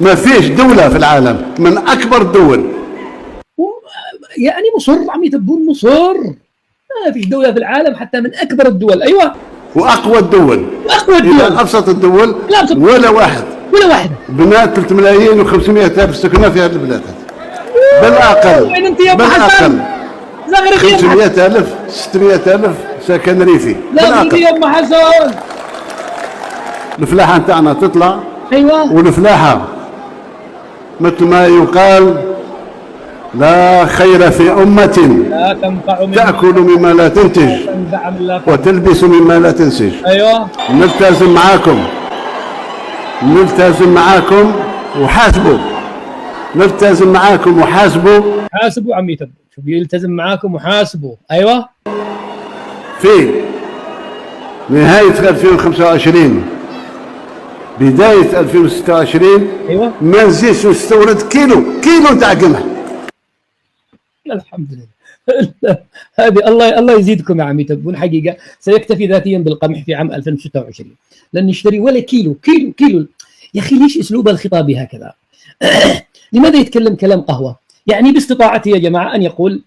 ما فيش دولة في العالم من أكبر الدول. يعني مصر عمي تبون مصر ما فيش دولة في العالم حتى من أكبر الدول. أيوة وأقوى الدول. وأقوى الدول. أبسط الدول لا أبسط ولا واحد. ولا واحدة. بناء 3 ملايين و500 ألف سكنة في هذه البلاد. بالأقل. وين أنت يا أبو بالأقل. زغرق 500 ألف 600 ألف سكن ريفي. لا أنت يا أبو حسن. الفلاحة نتاعنا تطلع. أيوة. والفلاحة مثل ما يقال لا خير في أمة لا تنفع تأكل مما لا تنتج وتلبس مما لا تنسج. أيوة. نلتزم معاكم وحاسبوا. نلتزم معاكم وحاسبوا. حاسبوا عمي تبون. شو بيلتزم معاكم وحاسبوا. أيوة. في نهاية 2025 بداية 2026 أيوة. ما نزيدش نستورد كيلو تاع قمح. الحمد لله. هذه الله يزيدكم يا عمي تبون. حقيقة سيكتفي ذاتيا بالقمح في عام 2026 لن نشتري ولا كيلو. يا أخي ليش أسلوب الخطاب هكذا؟ لماذا يتكلم كلام قهوة؟ يعني باستطاعته يا جماعة أن يقول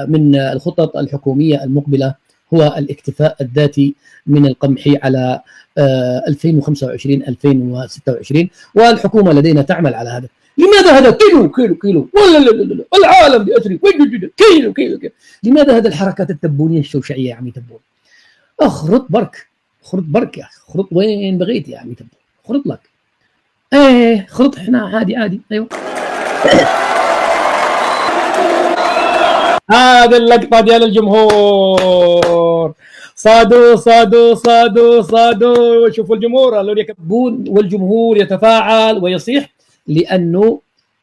من الخطط الحكومية المقبلة هو الاكتفاء الذاتي من القمح على 2025-2026 والحكومة لدينا تعمل على هذا. لماذا هذا كيلو ولا العالم بأسره كيلو. لماذا هذا الحركات التبونية الشوشعية يا عمي تبون؟ اخرط برك يا اخي. خرط وين بغيت يا عمي تبون. خرط لك. خرط احنا عادي. ايوه. هذه اللقطة ديال الجمهور. صادوا. شوفوا الجمهور اللي يكبون والجمهور يتفاعل ويصيح لأنه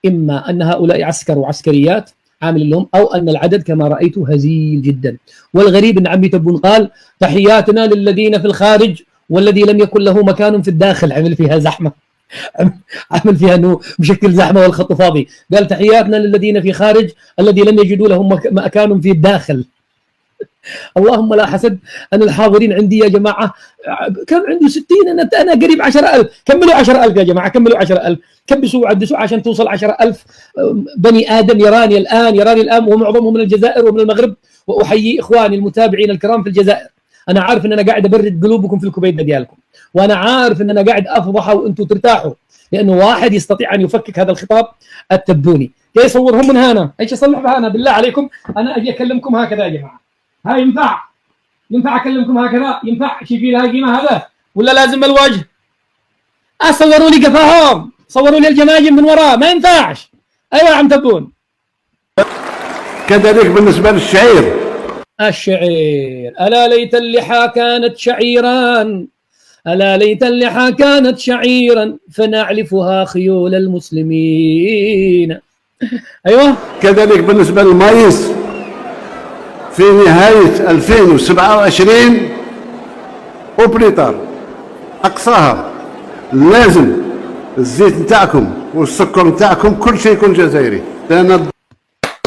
إما أن هؤلاء عسكر وعسكريات عامل لهم أو أن العدد كما رأيت هزيل جدا. والغريب أن عمي تبون قال تحياتنا للذين في الخارج والذي لم يكن له مكان في الداخل. عمل فيها زحمة. عمل فيها أنه مشكل زحمة والخط فاضي. قال تحياتنا للذين في خارج الذي لم يجدوا لهم مكان في الداخل. اللهم لا حسد أن الحاضرين عندي يا جماعة كم عنده 60 أنا قريب 10,000. كملوا 10,000 يا جماعة. كملوا 10,000. كبسوا وعدسوا عشان توصل 10,000 بني آدم يراني الآن ومعظمهم من الجزائر ومن المغرب. وأحيي إخواني المتابعين الكرام في الجزائر. أنا عارف أن أنا قاعد أبرد قلوبكم في الكبيدة ديالكم وأنا عارف أن أنا قاعد أفضح وأنتم ترتاحوا لأنه واحد يستطيع أن يفكك هذا الخطاب التبوني. يصورهم من هنا. ايش يصلح بهنا بالله عليكم. أنا أجي أكلمكم هكذا يا جماعة. هاي ينفع أكلمكم هكذا؟ ينفع شي في لها قيمة هذا ولا لازم الوجه؟ صوروا لي قفاهم. صوروا لي الجماجم من وراء. ما ينفعش. أيوة يا عم تبون. كذلك بالنسبة للشعير. الشعير ألا ليت اللحى كانت شعيرا فنعلفها خيول المسلمين. أيوة. كذلك بالنسبة للمايس في نهاية 2027 أوبريتار أقصاها لازم الزيت نتاعكم والسكر نتاعكم كل شيء يكون جزائري.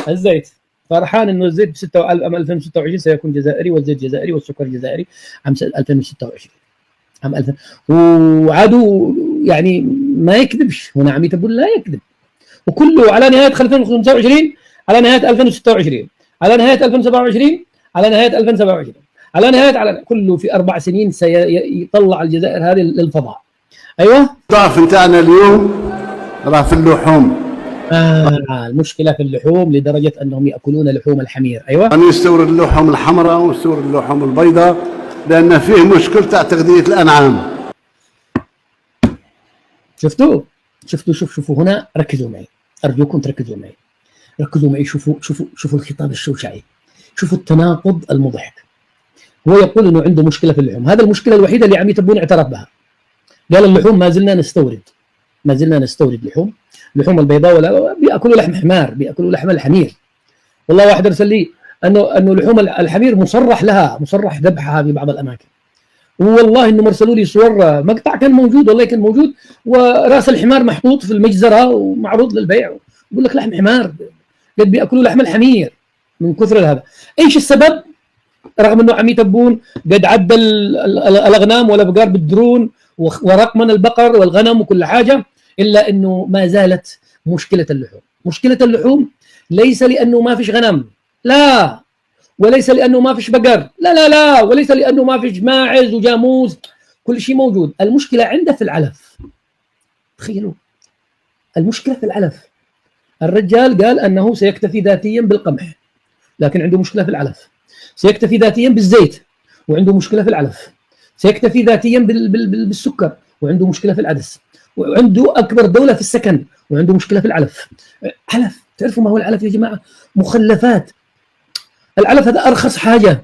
الزيت فرحان انه الزيت ب 2026 سيكون جزائري والزيت جزائري والسكر جزائري عام 2026 عام 2000. وعادوا يعني ما يكذبش هنا عمي تقول لا يكذب. وكله على نهاية 2025 على نهاية 2026 على نهاية 2027 على نهاية 2027 على نهاية كله في 4 سنين سيطلع الجزائر هذه للفضاء. أيوة. الضعف نتاعنا اليوم راه في اللحوم. المشكلة في اللحوم لدرجة أنهم يأكلون لحوم الحمير. أيوة. أن يستورد اللحوم الحمراء ويستورد اللحوم البيضاء لأن فيه مشكل تاع تغذية الأنعام. شفتوا هنا. ركزوا معي أرجوكم تركزوا معي. شوفوا الخطاب الشوشعي. شوفوا التناقض المضحك. هو يقول انه عنده مشكله في اللحوم. هذا المشكله الوحيده اللي عمي تبون اعترف بها. قال اللحوم ما زلنا نستورد لحوم البيضاء ولا بياكلوا لحم حمار. بياكلوا لحم الحمير. والله واحد ارسل لي انه لحوم الحمير مصرح ذبحها في بعض الاماكن. والله انهم ارسلوا لي صور مقطع كان موجود والله كان موجود وراس الحمار محطوط في المجزره ومعروض للبيع. يقول لك لحم حمار. قد بياكلوا لحم الحمير من كثر هذا. ايش السبب؟ رغم انه عمي تبون قد عدل الاغنام والابقار بالدرون ورقمن البقر والغنم وكل حاجه إلا أنه ما زالت مشكلة اللحوم. مشكلة اللحوم ليس لأنه ما فيش غنم، لا، وليس لأنه ما فيش بقر، لا لا لا، وليس لأنه ما فيش ماعز وجاموس، كل شيء موجود. المشكلة عنده في العلف. تخيلوا، المشكلة في العلف. الرجال قال أنه سيكتفي ذاتيا بالقمح، لكن عنده مشكلة في العلف. سيكتفي ذاتيا بالزيت وعنده مشكلة في العلف. سيكتفي ذاتيا بالسكر وعنده مشكلة في العدس. وعنده أكبر دولة في السكن وعنده مشكلة في العلف. علف، تعرفوا ما هو العلف يا جماعة؟ مخلفات. العلف هذا أرخص حاجة.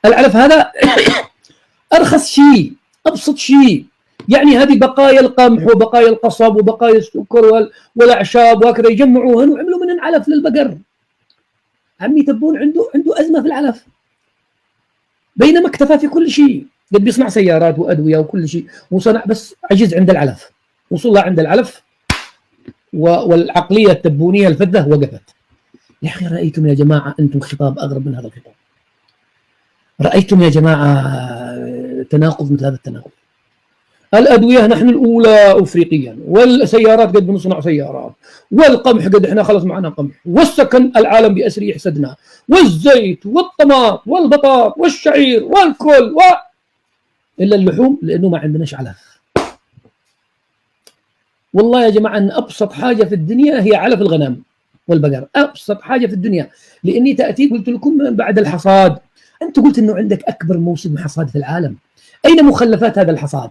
العلف هذا أرخص شيء، أبسط شيء. يعني هذه بقايا القمح وبقايا القصب وبقايا السكر والأعشاب وهكذا، يجمعوهن ويعملوا منهن علف للبقر. عمي تبون عنده أزمة في العلف، بينما اكتفى في كل شيء. قد بيصنع سيارات وأدوية وكل شيء وصنع، بس عجز عند العلف. وصل له عند العلف والعقلية التبونية الفذة وقفت. يا أخي رأيتم يا جماعة أنتم خطاب أغرب من هذا الخطاب؟ رأيتم يا جماعة تناقض مثل هذا التناقض؟ الأدوية نحن الأولى أفريقيا، والسيارات قد بنصنع سيارات، والقمح قد إحنا خلص معنا قمح، والسكن العالم بأسره يحسدنا، والزيت والطماط والبطاط والشعير والكل إلا اللحوم لأنه ما عندناش علف. والله يا جماعة أن أبسط حاجة في الدنيا هي علف الغنم والبقر، أبسط حاجة في الدنيا. لأني تأتي قلت لكم بعد الحصاد، أنت قلت أنه عندك أكبر موسم حصاد في العالم، أين مخلفات هذا الحصاد؟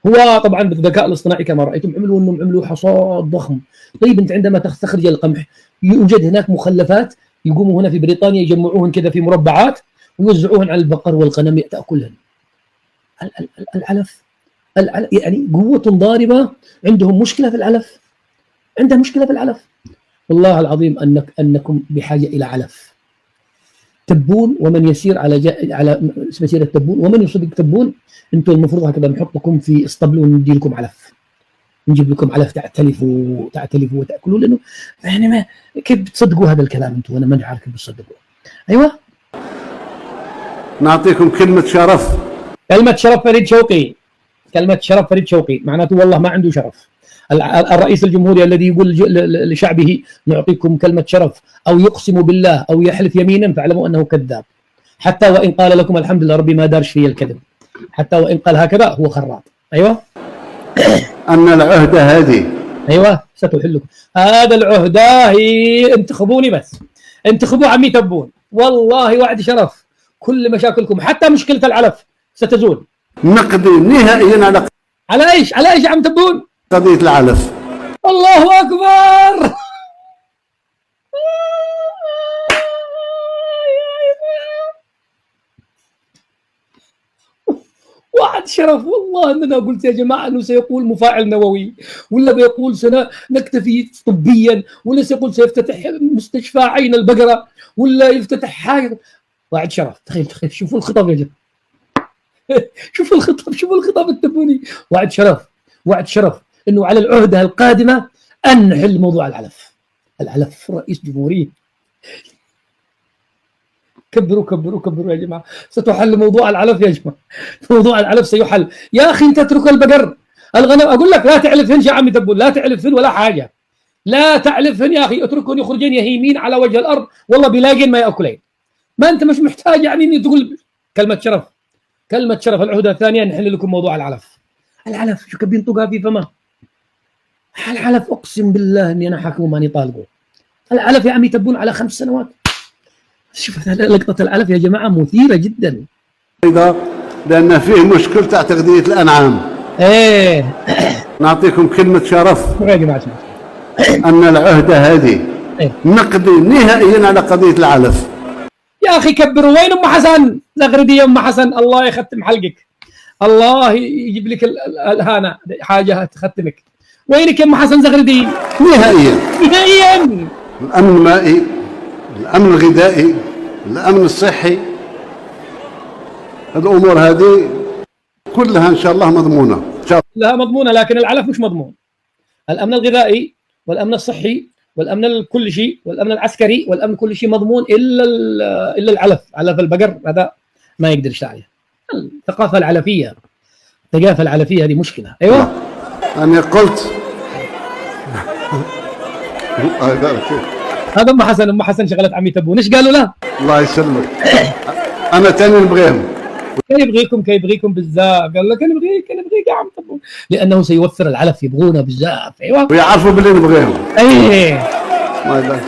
هو طبعا بالذكاء الاصطناعي كما رأيتم عملوا حصاد ضخم. طيب أنت عندما تستخرج القمح يوجد هناك مخلفات، يقوموا هنا في بريطانيا يجمعوهن كذا في مربعات ويوزعوهن على البقر والغنم تأكلهن. العلف يعني قوة ضاربة، عندهم مشكلة في العلف، عندهم مشكلة في العلف. والله العظيم أنكم بحاجة إلى علف. تبون ومن يسير على مسيرة تبون ومن يصدق تبون، أنتم المفروض هكذا نحطكم في اسطبل وندي لكم علف، نجيب لكم علف تعتلفوا وتأكلوا. لأنه يعني ما كيف بتصدقوا هذا الكلام أنتم؟ وأنا ما عارف كيف بتصدقوا. أيوة، نعطيكم كلمة شرف. كلمة شرف فريد شوقي. كلمة شرف فريد شوقي معناته والله ما عنده شرف. الرئيس الجمهوري الذي يقول لشعبه نعطيكم كلمة شرف أو يقسم بالله أو يحلف يمينا فاعلموا أنه كذاب. حتى وإن قال لكم الحمد لله ربي ما دارش في الكذب، حتى وإن قال هكذا هو خراط. أيوة، أن العهدة هذه، أيوة ستحلكم هذا العهدة. هي انتخبوني بس، انتخبوا عمي تبون، والله وعد شرف كل مشاكلكم حتى مشكلة العلف ستزول. نقضي نهائيا على ايش يا عم تبون؟ قضية العلف. الله أكبر. وعد شرف. والله أننا قلت يا جماعة أنه سيقول مفاعل نووي، ولا بيقول سنكتفي طبيا، ولا سيقول سيفتتح مستشفى عين البقرة، ولا يفتتح حاجة. وعد شرف. تخيل شوفوا الخطاب يا جماعة. شوفوا الخطاب التبوني. وعد شرف انه على العهده القادمه ان نحل موضوع العلف. رئيس جمهوريه كبروا يا جماعه، ستحل موضوع العلف يا جماعه. موضوع العلف سيحل يا اخي. انت اترك البقر الغنم، اقول لك لا تعلفهن يا عمي تبون، لا تعلفهن ولا حاجه، لا تعلفهن يا اخي، اتركهن يخرجين يهيمين على وجه الارض والله بيلاقين ما ياكلين. ما انت مش محتاج يعني تقول كلمه شرف. العهده الثانيه نحل لكم موضوع العلف. شو كبين طقها في فمه العلف. اقسم بالله اني انا حاكم ماني طالقه. العلف يا عمي تبون على 5 سنوات. شوف لقطه العلف يا جماعه مثيره جدا. لان فيه مشكله تاع تغذيه الانعام. ايه نعطيكم كلمه شرف يا جماعه ان العهده هذه نقضي نهائيا على قضيه العلف. يا اخي كبروا. وين ام حسن زغردي؟ يا ام حسن الله يختم حلقك، الله يجيب لك الهانه حاجه تختمك. وينك يا ام حسن زغردي؟ نهائيا الامن المائي، الامن الغذائي، الامن الصحي، الامور هذه كلها ان شاء الله مضمونه. كلها مضمونه، لكن العلف مش مضمون. الامن الغذائي والامن الصحي والامن كل شيء والامن العسكري والامن كل شيء مضمون الا علف البقر هذا ما يقدر يشتغل عليه. الثقافه العلفيه هذه مشكله. ايوه انا قلت الله يبارك فيك. هذا ام حسن شغلت عمي تبون، ايش قالوا له؟ الله يسلمك. انا تاني نبغيهم. كان يبغيكم بالذات، قال له كان يبغيك يا عم تبون، لانه سيوفر العلف، يبغونا بالذات. ايوه ويعرفوا باللي نبغيهم. ايه. الله يبارك.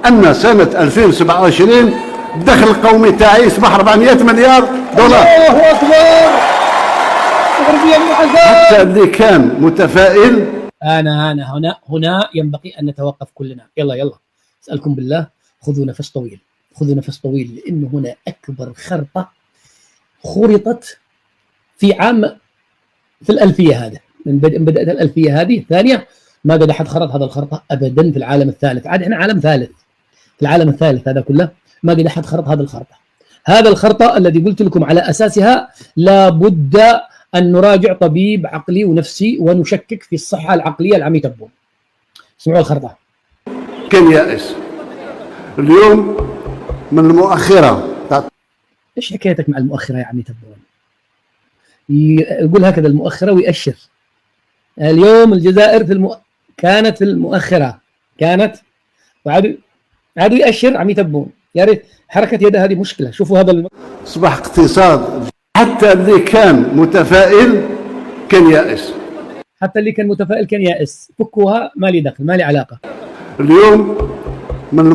أن سنة 2027 الدخل القومي تاعي يصبح 400 مليار دولار. الله اكبر. حتى اللي كان متفائل. أنا هنا ينبغي أن نتوقف كلنا. يلا أسألكم بالله، خذوا نفس طويل، لأنه هنا أكبر خرطة خرطت في الألفية هذا، من بدأت الألفية هذه الثانية ما قد أحد خرط هذا الخرطة أبدا في العالم الثالث. عاد إحنا عالم ثالث، في العالم الثالث هذا كله ما قد أحد خرط هذا الخرطة الذي قلت لكم على أساسها لابد أن نراجع طبيب عقلي ونفسي ونشكك في الصحة العقلية العمي تبون. اسمعوا الخرطة. كان يائس اليوم من المؤخرة. إيش حكايتك مع المؤخرة يا عمي تبون؟ يقول هكذا المؤخرة ويأشر. اليوم الجزائر كانت في المؤخرة، كانت، وعادوا يأشر عمي تبون. يا ريت حركة يده هذه مشكلة. شوفوا هذا أصبح اقتصاد. حتى اللي كان متفائل كان يائس. فكوها، ما لي دخل، ما لي علاقة. اليوم من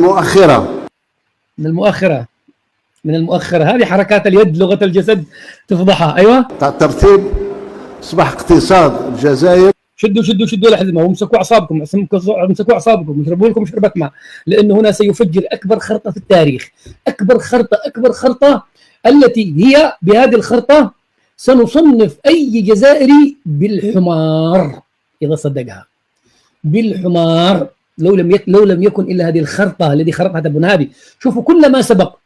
المؤخرة هذه حركات اليد، لغة الجسد تفضحها. أيوة ترتيب أصبح اقتصاد الجزائر. شدوا الأحزمة وامسكوا أعصابكم، واشربوا لكم شربة ماء، لأنه هنا سيفجر أكبر خرطة في التاريخ. أكبر خرطة التي هي بهذه الخرطة سنصنف أي جزائري بالحمار إذا صدقها. بالحمار لو لم يكن إلا هذه الخرطة الذي خرطها تبون هذه. شوفوا كل ما سبق،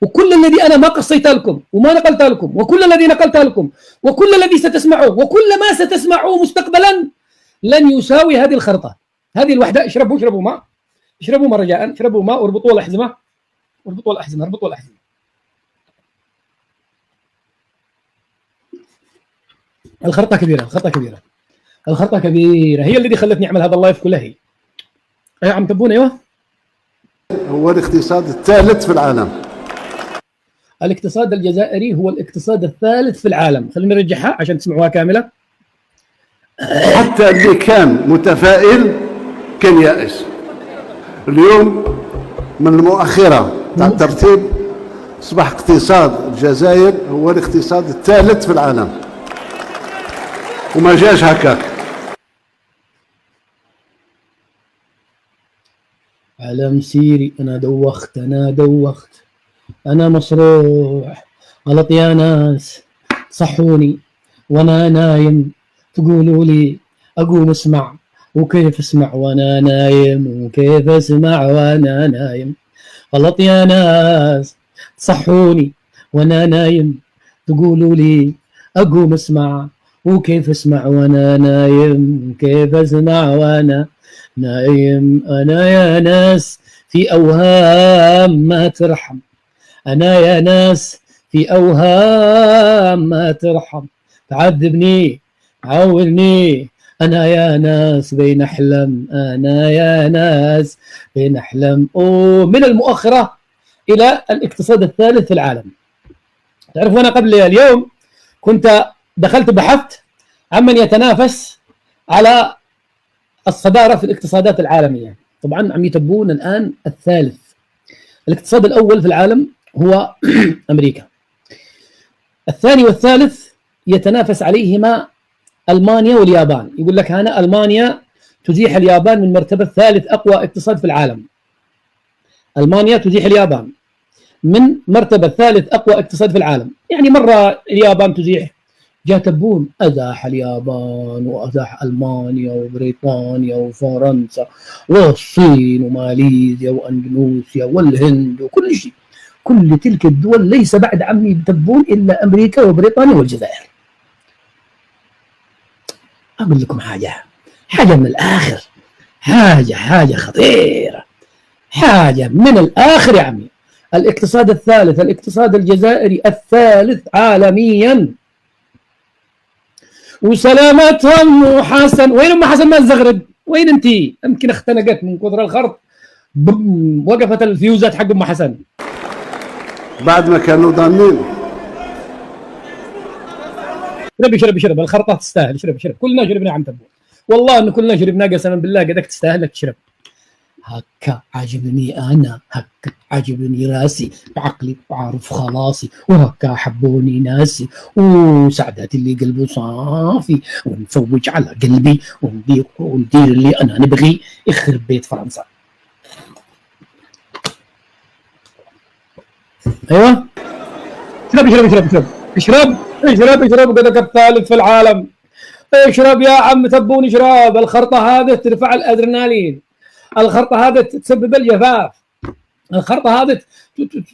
وكل الذي أنا ما قصيت لكم وما نقلت لكم، وكل الذي نقلت لكم، وكل الذي ستسمعوه، وكل ما ستسمعوه مستقبلا لن يساوي هذه الخرطة. هذه الوحدة. اشربوا ماء رجاء، اشربوا ماء واربطوا الأحزمة. الخرطة كبيرة، هي الذي خلتني أعمل هذا اللايف كله. هي يا عم تبون. أيوة هو الاقتصاد الثالث في العالم. الاقتصاد الجزائري هو الاقتصاد الثالث في العالم. خلينا نرجعها عشان تسمعوها كاملة. حتى اللي كان متفائل كان يائس. اليوم من المؤخرة تاع الترتيب أصبح اقتصاد الجزائر هو الاقتصاد الثالث في العالم، وما جاش هكاك. على مسيري أنا دوخت، أنا مصروح. غلط يا ناس، صحوني وأنا نايم، تقولوا لي أقوم أسمع، وكيف أسمع وأنا نايم، وكيف أسمع وأنا نايم. غلط يا ناس، صحوني وأنا نايم، تقولوا لي أقوم أسمع، وكيف أسمع وأنا نايم، كيف أسمع وأنا نايم. أنا يا ناس في أوهام ما ترحم، أنا يا ناس في أوهام ما ترحم، تعذبني عاورني، أنا يا ناس بين أحلم، أنا يا ناس بين أحلم. ومن المؤخرة إلى الاقتصاد الثالث في العالم. تعرفوا أنا قبل اليوم كنت دخلت بحثت عمن يتنافس على الصدارة في الاقتصادات العالمية. طبعا عم يتبون الآن الثالث. الاقتصاد الأول في العالم هو أمريكا. الثاني والثالث يتنافس عليهما ألمانيا واليابان. يقول لك هنا ألمانيا تزيح اليابان من مرتبة ثالث أقوى اقتصاد في العالم. ألمانيا تزيح اليابان من مرتبة ثالث أقوى اقتصاد في العالم. يعني مرة اليابان تزيح، جاء تبون أزاح اليابان وأزاح ألمانيا وبريطانيا وفرنسا والصين وماليزيا وأندونيسيا والهند وكل شيء. كل تلك الدول ليس بعد عمي تبون إلا أمريكا وبريطانيا والجزائر. أقول لكم حاجة من الآخر، حاجة خطيرة، حاجة من الآخر يا عمي. الاقتصاد الثالث، الاقتصاد الجزائري الثالث عالميا، وسلامتها ام حسن. وين ام حسن ما الزغرد؟ وين انتي؟ يمكن اختنقت من كثر الخرط، وقفت الفيوزات حق ام حسن بعد ما كانوا ضامنين. شرب الخرطة تستاهل. شرب كلنا شربنا عم تبون، والله انه كلنا شربنا قسما بالله، قدك تستاهل لك تشرب. هكا عجبني انا، هكا عجبني راسي بعقلي وعارف خلاصي، وهكا حبوني ناسي، وسعدات اللي قلبه صافي، ونفوج على قلبي وندير اللي انا نبغي، يخرب بيت فرنسا. ايوه اشرب قدك الثالث في العالم. اشرب يا عم تبون، اشرب. الخرطة هذه ترفع الادرينالين، الخرطة هذه تسبب الجفاف، الخرطة هذه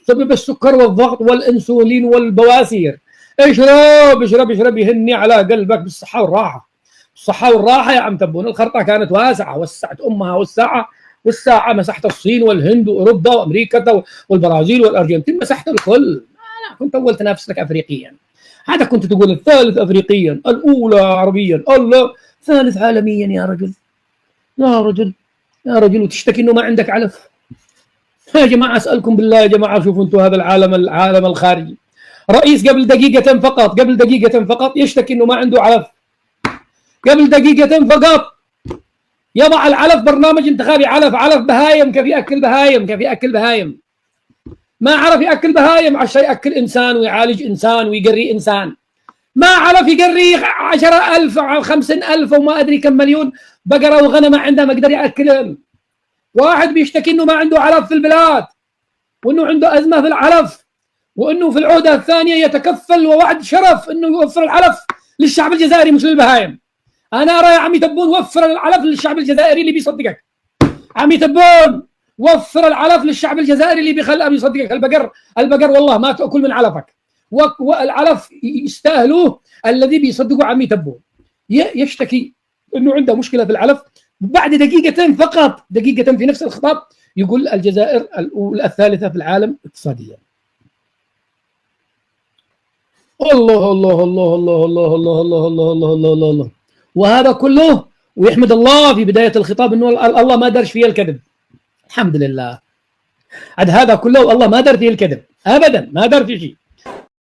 تسبب السكر والضغط والانسولين والبواسير. اشرب يهني على قلبك بالصحة والراحة، الصحة والراحة يا عم تبون. الخرطة كانت واسعة، وسعت امها والساعة مسحت الصين والهند واوروبا وامريكا والبرازيل والارجنتين، مسحت الكل. انا كنت اول تنافس لك افريقيا، هذا كنت تقول الثالث افريقيا، الاولى عربيا، الله ثالث عالميا يا رجل وتشتكي انه ما عندك علف. يا جماعه اسالكم بالله يا جماعه، شوفوا انتم هذا العالم الخارجي، رئيس قبل دقيقه فقط يشتكي انه ما عنده علف، قبل دقيقه فقط يضع العلف برنامج انتخابي، علف بهايم، كيف ياكل بهايم، ما عرف ياكل بهايم، عشان ياكل انسان ويعالج انسان ويقري انسان، ما عرف يقري 10,000 أو 50,000 وما ادري كم مليون بقره وغنم عنده ما قدر ياكلهم. واحد بيشتكي انه ما عنده علف في البلاد، وانه عنده ازمه في العلف، وانه في العهده الثانيه يتكفل ووعد شرف انه يوفر العلف للشعب الجزائري مش للبهايم. انا ارى يا عمي تبون وفر العلف للشعب الجزائري اللي بيصدقك، عمي تبون وفر العلف للشعب الجزائري اللي بيصدقك. البقر والله ما تاكل من علفك، والعلف يستاهلوه الذي بيصدقوا عمي تبون. يشتكي انه عنده مشكله في العلف، بعد دقيقتين فقط، في نفس الخطاب يقول الجزائر الثالثه في العالم اقتصاديا. الله الله الله الله الله الله الله الله الله الله الله الله. وهذا كله ويحمد الله في بدايه الخطاب انه الله ما درش فيه الكذب. الحمد لله. عد هذا كله الله ما در فيه الكذب ابدا، ما در فيه شيء.